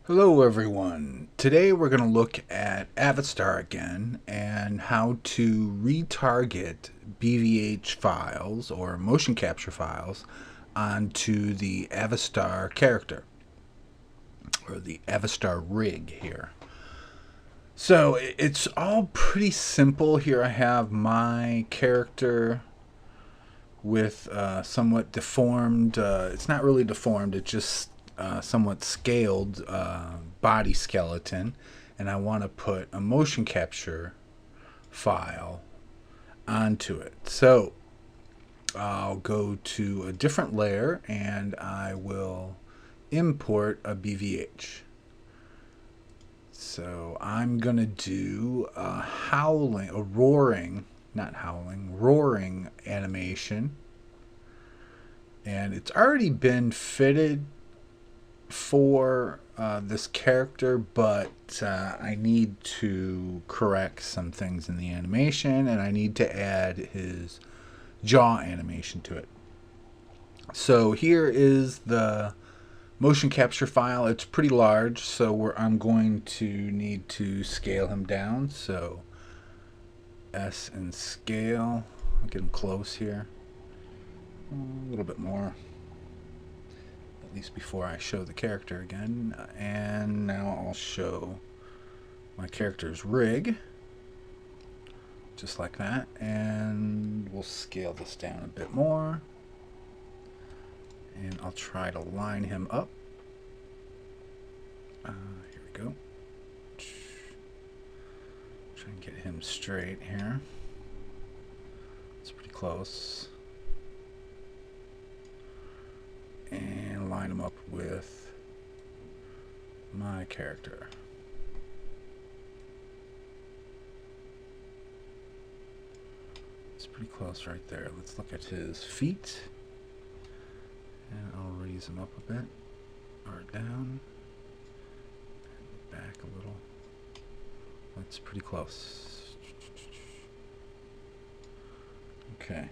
Hello everyone. Today we're going to look at Avastar again and how to retarget BVH files or motion capture files onto the Avastar character or the Avastar rig here. So it's all pretty simple. Here I have my character with somewhat deformed, it's not really deformed, it's just somewhat scaled body skeleton, and I want to put a motion capture file onto it. So I'll go to a different layer and I will import a BVH. So I'm going to do a roaring animation, and it's already been fitted for this character, but I need to correct some things in the animation, and I need to add his jaw animation to it. So here is the motion capture file. It's pretty large, so I'm going to need to scale him down. So S and scale. I'll get him close here. A little bit more, at least before I show the character again. And now I'll show my character's rig, just like that. And we'll scale this down a bit more. And I'll try to line him up. Here we go. Try and get him straight here. It's pretty close. And line him up with my character. It's pretty close right there. Let's look at his feet. And I'll raise him up a bit, or down, and back a little. That's pretty close. Okay.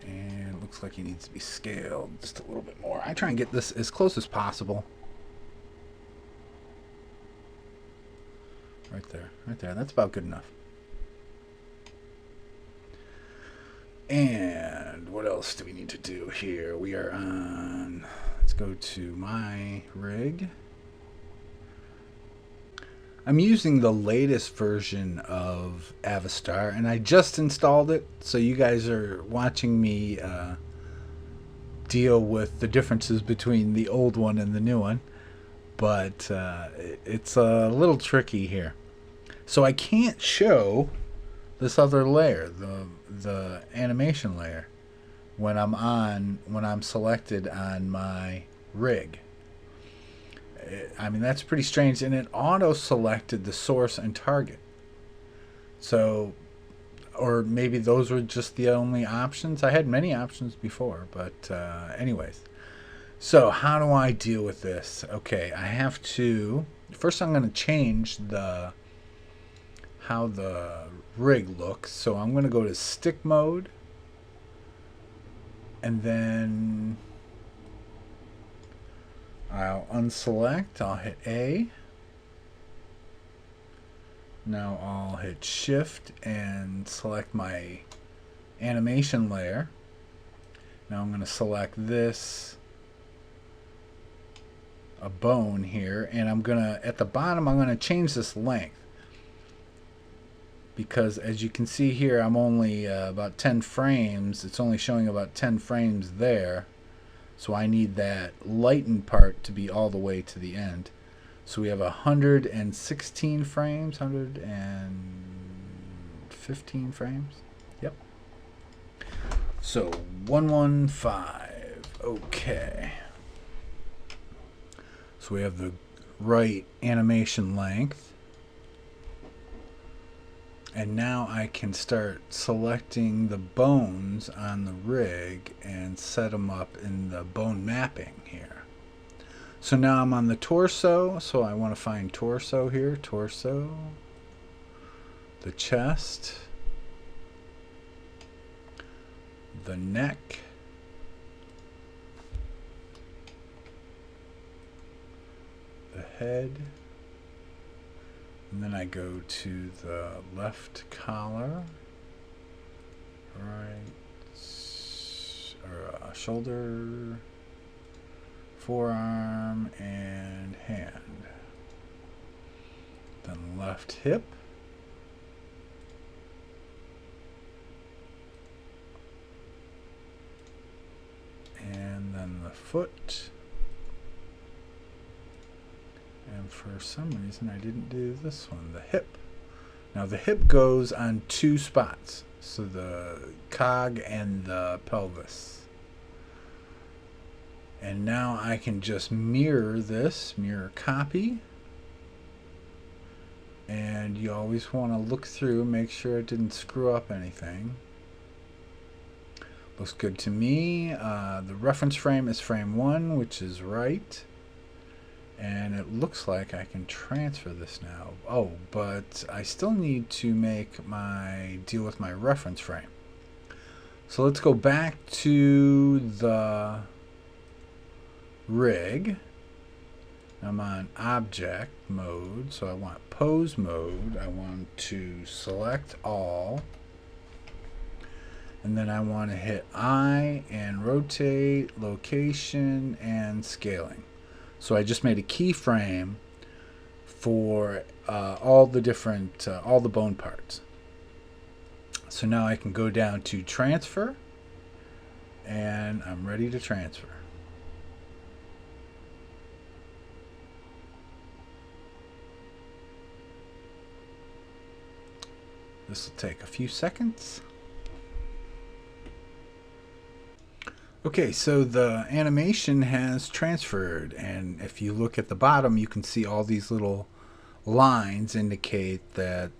And it looks like he needs to be scaled just a little bit more. I try and get this as close as possible. Right there, right there. That's about good enough. And what else do we need to do here? We are on, let's go to my rig. I'm using the latest version of Avastar, and I just installed it, so you guys are watching me deal with the differences between the old one and the new one. But it's a little tricky here. So I can't show this other layer, the animation layer, when I'm selected on my rig. I mean, that's pretty strange, and it auto selected the source and target. So, or maybe those were just the only options. I had many options before, but anyways. So how do I deal with this? Okay, I have to, first I'm going to change how the rig looks. So I'm going to go to stick mode, and then I'll unselect, I'll hit A. Now I'll hit shift and select my animation layer. Now I'm going to select this, a bone here, and I'm going to, at the bottom, I'm going to change this length. Because as you can see here, I'm only about 10 frames. It's only showing about 10 frames there. So I need that lightened part to be all the way to the end. So we have 116 frames, 115 frames. Yep. So 115. Okay. So we have the right animation length. And now I can start selecting the bones on the rig and set them up in the bone mapping here. So now I'm on the torso, so I want to find torso here, torso, the chest, the neck, head. And then I go to the left collar, right, or shoulder, forearm, and hand. Then left hip. And then the foot. And for some reason I didn't do this one, the hip. Now the hip goes on two spots, so the cog and the pelvis. And now I can just mirror this, mirror copy. And you always want to look through, make sure it didn't screw up anything. Looks good to me. The reference frame is frame 1, which is right. And it looks like I can transfer this now. Oh, but I still need to make my deal with my reference frame. So let's go back to the rig. I'm on object mode, so I want pose mode. I want to select all. And then I want to hit I and rotate, location, and scaling. So I just made a keyframe for all the different, all the bone parts. So now I can go down to transfer, and I'm ready to transfer. This will take a few seconds. Okay, so the animation has transferred, and if you look at the bottom, you can see all these little lines indicate that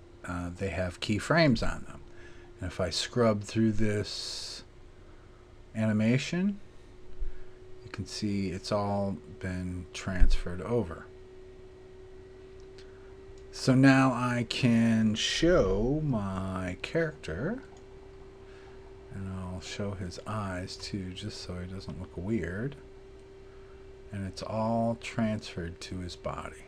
they have keyframes on them. And if I scrub through this animation, you can see it's all been transferred over. So now I can show my character. And I'll show his eyes too, just so he doesn't look weird. And it's all transferred to his body.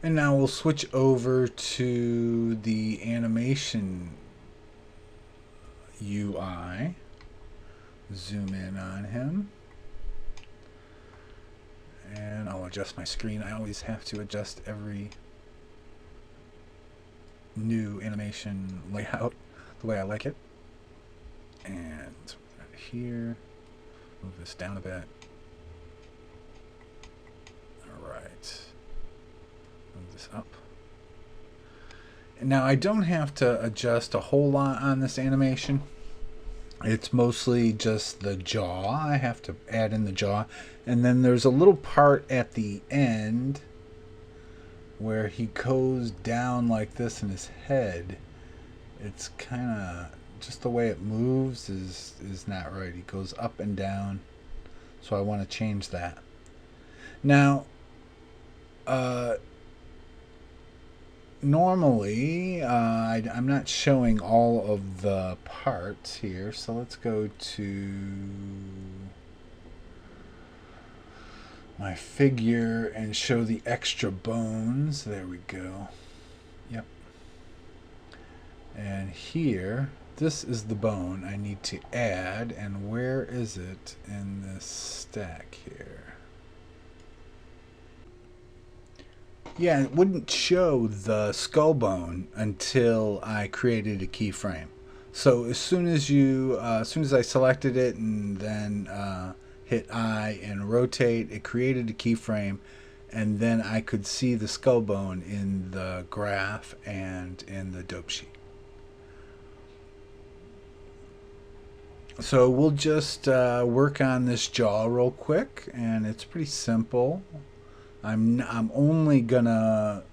And now we'll switch over to the animation UI. Zoom in on him. And I'll adjust my screen. I always have to adjust every new animation layout the way I like it. And right here, move this down a bit. Alright, move this up. And now I don't have to adjust a whole lot on this animation. It's mostly just the jaw. I have to add in the jaw, and then there's a little part at the end where he goes down like this in his head. It's kind of just the way it moves is not right. He goes up and down, so I want to change that. Now normally I'm not showing all of the parts here, so let's go to my figure and show the extra bones. There we go. Yep. And here, this is the bone I need to add, and where is it in this stack here? Yeah, it wouldn't show the skull bone until I created a keyframe. So as soon as I selected it and then hit I and rotate, it created a keyframe, and then I could see the skull bone in the graph and in the dope sheet. So we'll just work on this jaw real quick, and it's pretty simple. I'm only gonna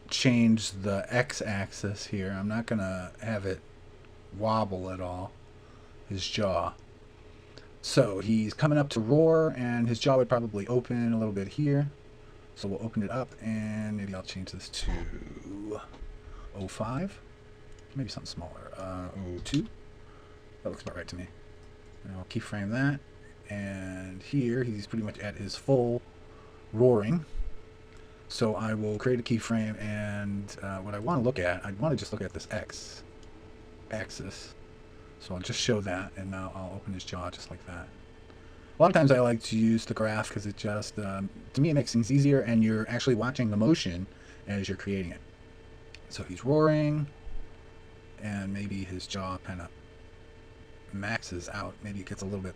change the x-axis here. I'm not gonna have it wobble at all, his jaw. So he's coming up to roar, and his jaw would probably open a little bit here. So we'll open it up, and maybe I'll change this to 05. Maybe something smaller. 02. That looks about right to me. And I'll keyframe that. and here he's pretty much at his full roaring. So I will create a keyframe, and what I want to look at, I want to just look at this X axis. So I'll just show that, and now I'll open his jaw just like that. A lot of times I like to use the graph because it just, to me, it makes things easier, and you're actually watching the motion as you're creating it. So he's roaring, and maybe his jaw kind of maxes out. Maybe it gets a little bit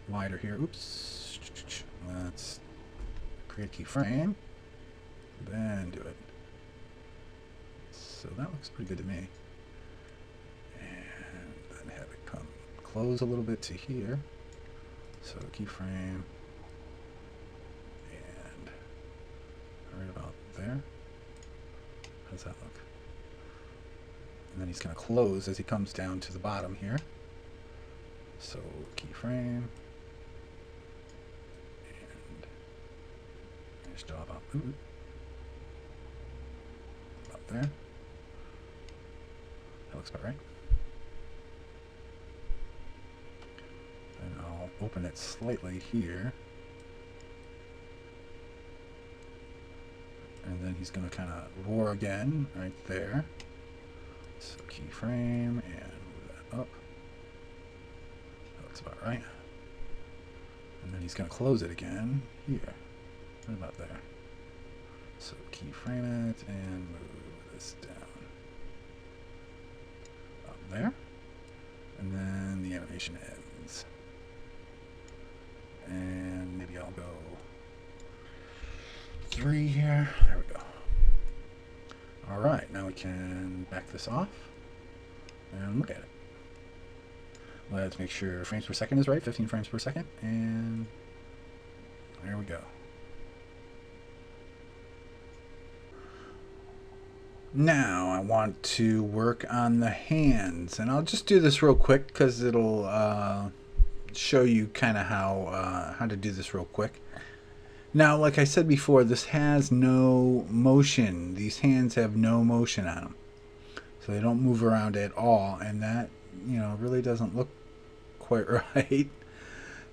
wider here. Oops. Let's create a keyframe, then do it. So that looks pretty good to me. And then have it come close a little bit to here. So keyframe, and right about there. How does that look? And then he's going to close as he comes down to the bottom here. So keyframe, and finish jaw about there. That looks about right. And I'll open it slightly here. And then he's going to kind of roar again right there. So keyframe, and move that up. That looks about right. And then he's going to close it again here. Right about there. So keyframe it and move this down. Up there. And then the animation ends. And maybe I'll go 3 here. There we go. Alright, now we can back this off and look at it. Let's make sure frames per second is right, 15 frames per second, and there we go. Now I want to work on the hands, and I'll just do this real quick because it'll show you kind of how to do this real quick. Now, like I said before, this has no motion. These hands have no motion on them, so they don't move around at all, and that, you know, really doesn't look quite right.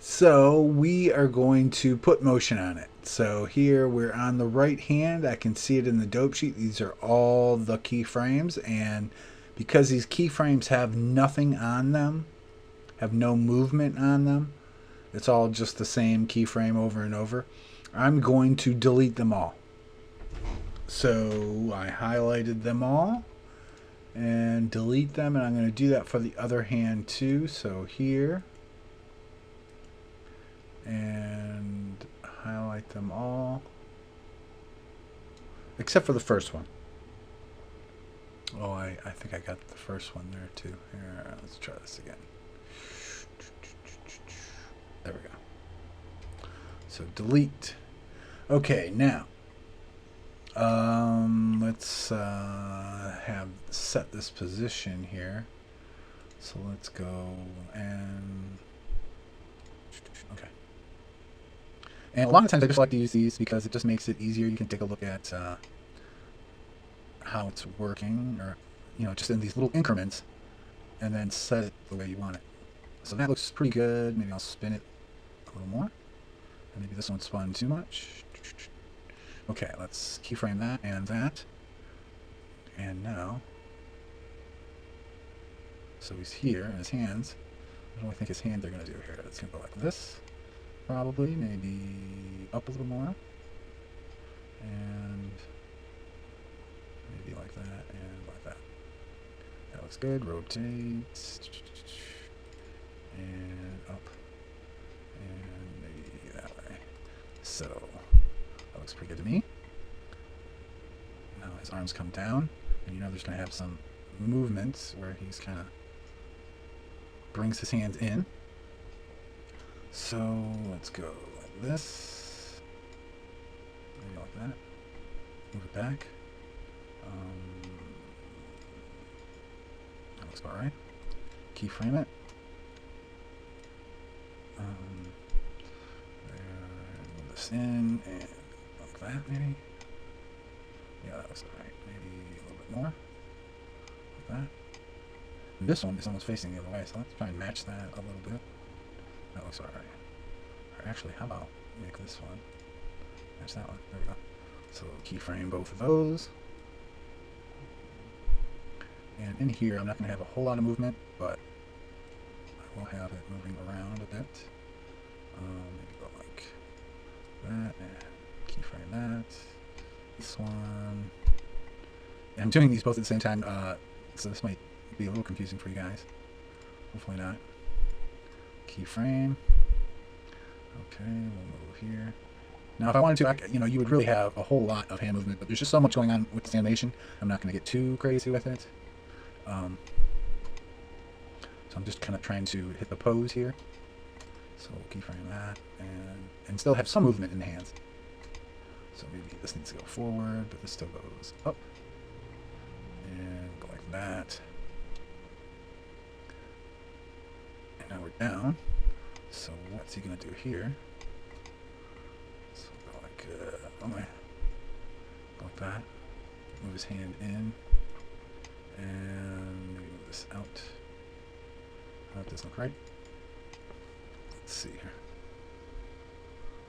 So we are going to put motion on it. So here we're on the right hand. I can see it in the dope sheet. These are all the keyframes, and because these keyframes have nothing on them, have no movement on them, it's all just the same keyframe over and over, I'm going to delete them all. So I highlighted them all and delete them, and I'm going to do that for the other hand too. So here, and highlight them all except for the first one. Oh, I think I got the first one there too. Here, let's try this again. There we go. So delete. Okay, now let's have set this position here. So let's go and okay. And a lot of times I just like to use these because it just makes it easier. You can take a look at how it's working, or, you know, just in these little increments, and then set it the way you want it. So that looks pretty good. Maybe I'll spin it a little more. And maybe this one spun too much. Okay, let's keyframe that and that. And now, so he's here in his hands. What do I think his hands are going to do here? It's going to go like this, probably, maybe up a little more, and maybe like that, and like that. That looks good. Rotate, and up, and maybe that way. So that looks pretty good to me. Now his arms come down, and you know there's going to have some movements where he's kind of brings his hands in. So let's go like this, maybe like that. Move it back. That looks about right. Keyframe it. Move this in and like that, maybe. Yeah, that looks all right. Maybe a little bit more, like that. And this one is almost facing the other way, so let's try and match that a little bit. That looks alright. Or actually, how about make this one match that one? There we go. So keyframe both of those. And in here, I'm not going to have a whole lot of movement, but I will have it moving around a bit. Maybe go like that, and keyframe that. This one. And I'm doing these both at the same time, so this might be a little confusing for you guys. Hopefully not. Keyframe. Okay, we'll move here. Now, if I wanted to, you would really have a whole lot of hand movement, but there's just so much going on with this animation. I'm not going to get too crazy with it. So I'm just kind of trying to hit the pose here. So we'll keyframe that and still have some movement in the hands. So maybe this needs to go forward, but this still goes up. And go like that. And now we're down. So what's he going to do here? So go like, go like that. Move his hand in. And maybe move this out. That doesn't look right. Let's see here.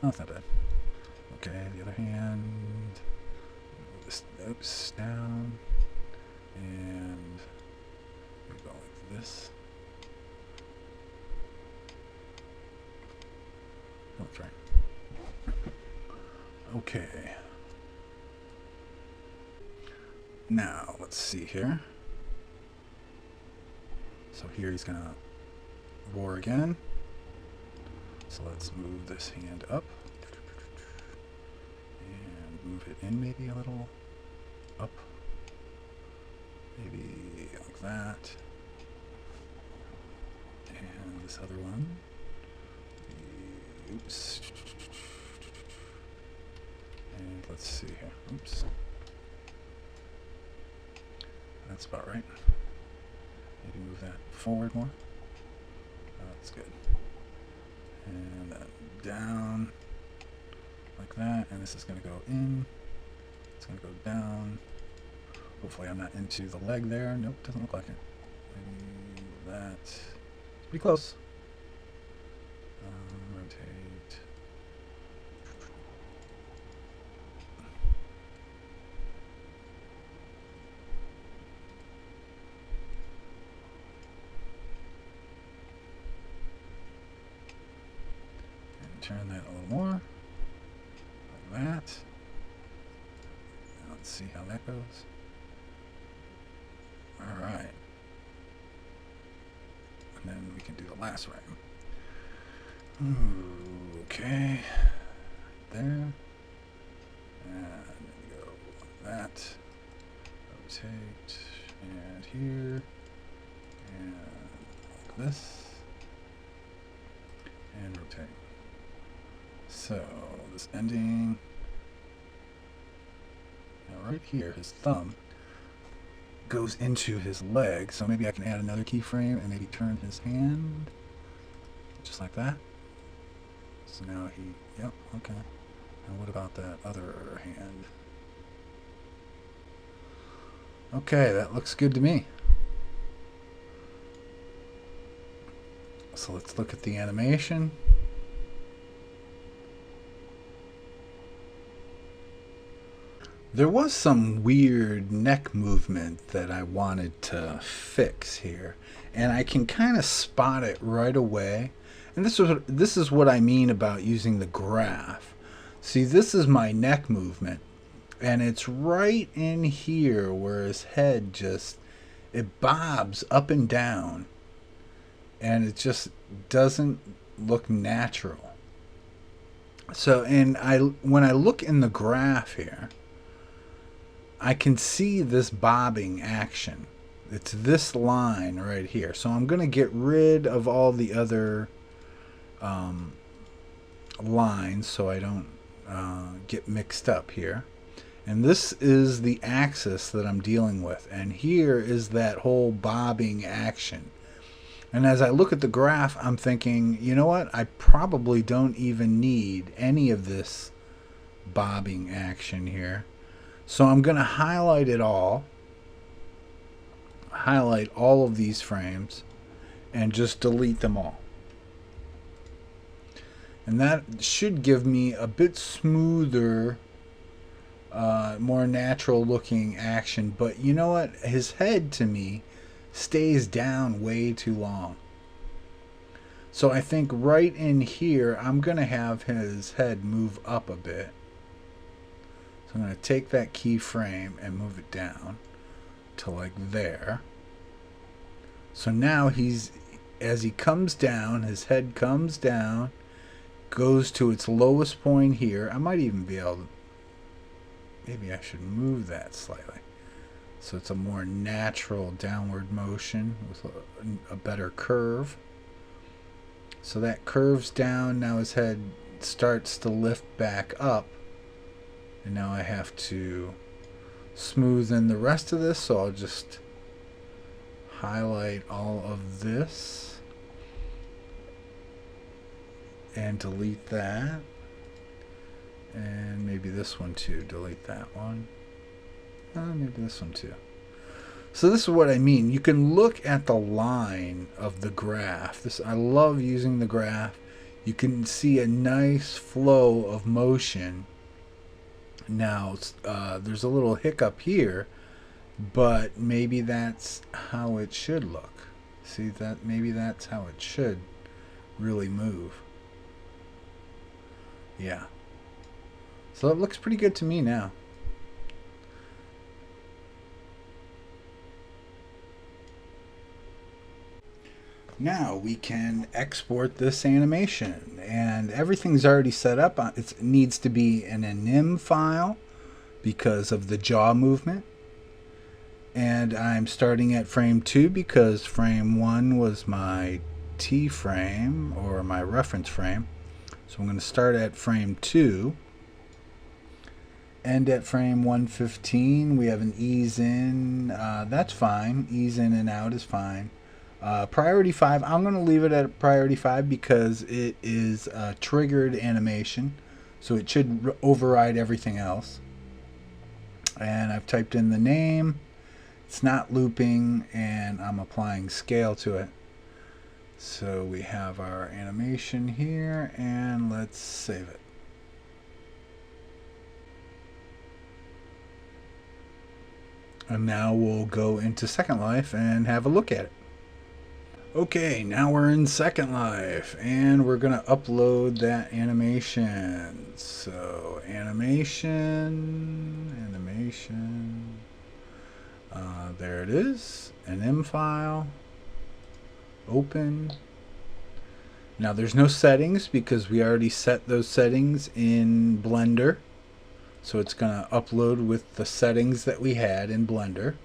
Oh, it's not bad. Okay, the other hand. Move this, oops, down. And we go like this. Oh, that's right. Okay. Now, let's see here. So here he's going to roar again. So let's move this hand up. And move it in maybe a little up. Maybe like that. And this other one. Oops. And let's see here. Oops. That's about right. Maybe move that forward more. That's good. And then down like that. And this is going to go in. It's going to go down. Hopefully I'm not into the leg there. Nope, doesn't look like it. Maybe that. Pretty close. Rotate. And turn that a little more. Like that. Let's see how that goes. Alright. And then we can do the last frame. Ooh, okay. There. And then go like that. Rotate. And here. And like this. And rotate. So, this ending. Now right here, his thumb goes into his leg, so maybe I can add another keyframe and maybe turn his hand just like that. So now he, yep, okay. And what about that other hand? Okay, that looks good to me. So let's look at the animation. There was some weird neck movement that I wanted to fix here, and I can kind of spot it right away. And this is what I mean about using the graph. See, this is my neck movement, and it's right in here where his head just, it bobs up and down, and it just doesn't look natural. So, and when I look in the graph here, I can see this bobbing action. It's this line right here. So I'm going to get rid of all the other lines so I don't get mixed up here. And this is the axis that I'm dealing with. And here is that whole bobbing action. And as I look at the graph, I'm thinking, you know what? I probably don't even need any of this bobbing action here. So I'm going to highlight it all, highlight all of these frames, and just delete them all. And that should give me a bit smoother, more natural looking action. But you know what? His head to me stays down way too long. So I think right in here, I'm going to have his head move up a bit. So I'm going to take that keyframe and move it down to like there. So now as he comes down, his head comes down, goes to its lowest point here. I might even be able to, maybe I should move that slightly. So it's a more natural downward motion with a better curve. So that curves down. Now his head starts to lift back up. And now I have to smoothen the rest of this. So I'll just highlight all of this and delete that. And maybe this one too. Delete that one. Maybe this one too. So this is what I mean. You can look at the line of the graph. I love using the graph. You can see a nice flow of motion. Now, there's a little hiccup here, but maybe that's how it should look. See that? Maybe that's how it should really move. Yeah. So it looks pretty good to me now. Now we can export this animation, and everything's already set up. It needs to be in a NIM file because of the jaw movement. And I'm starting at frame 2 because frame 1 was my T frame or my reference frame. So I'm going to start at frame 2. End at frame 115. We have an ease in. That's fine. Ease in and out is fine. Priority 5, I'm going to leave it at priority 5 because it is a triggered animation, so it should override everything else. And I've typed in the name, it's not looping, and I'm applying scale to it. So we have our animation here, and let's save it. And now we'll go into Secondlife and have a look at it. Okay, now we're in Secondlife, and we're going to upload that animation. So, animation, there it is, an M file, open. Now there's no settings because we already set those settings in Blender. So it's going to upload with the settings that we had in Blender.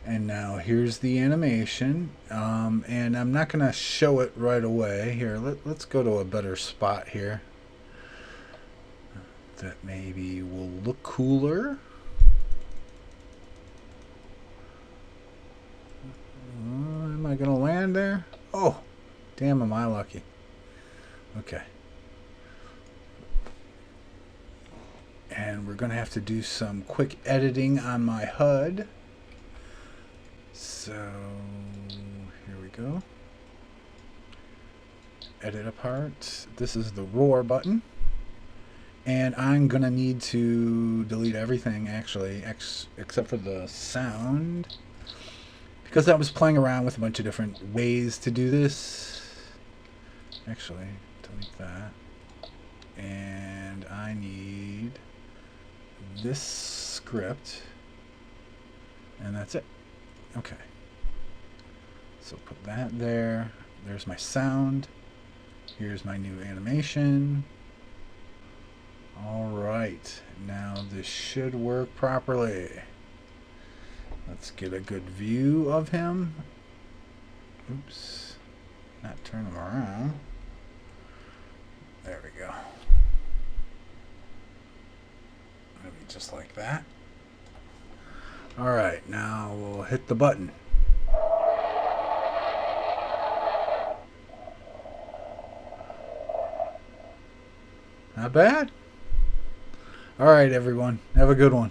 And now here's the animation, and I'm not going to show it right away. Here, let's go to a better spot here that maybe will look cooler. Am I going to land there? Oh, damn, am I lucky. Okay. And we're going to have to do some quick editing on my HUD. So here we go. Edit apart. This is the roar button. And I'm going to need to delete everything actually, except for the sound. Because I was playing around with a bunch of different ways to do this. Actually, delete that. And I need this script. And that's it. Okay. So put that there. There's my sound. Here's my new animation. Alright. Now this should work properly. Let's get a good view of him. Oops. Not turn him around. There we go. Maybe just like that. Alright, now we'll hit the button. Not bad. Alright, everyone. Have a good one.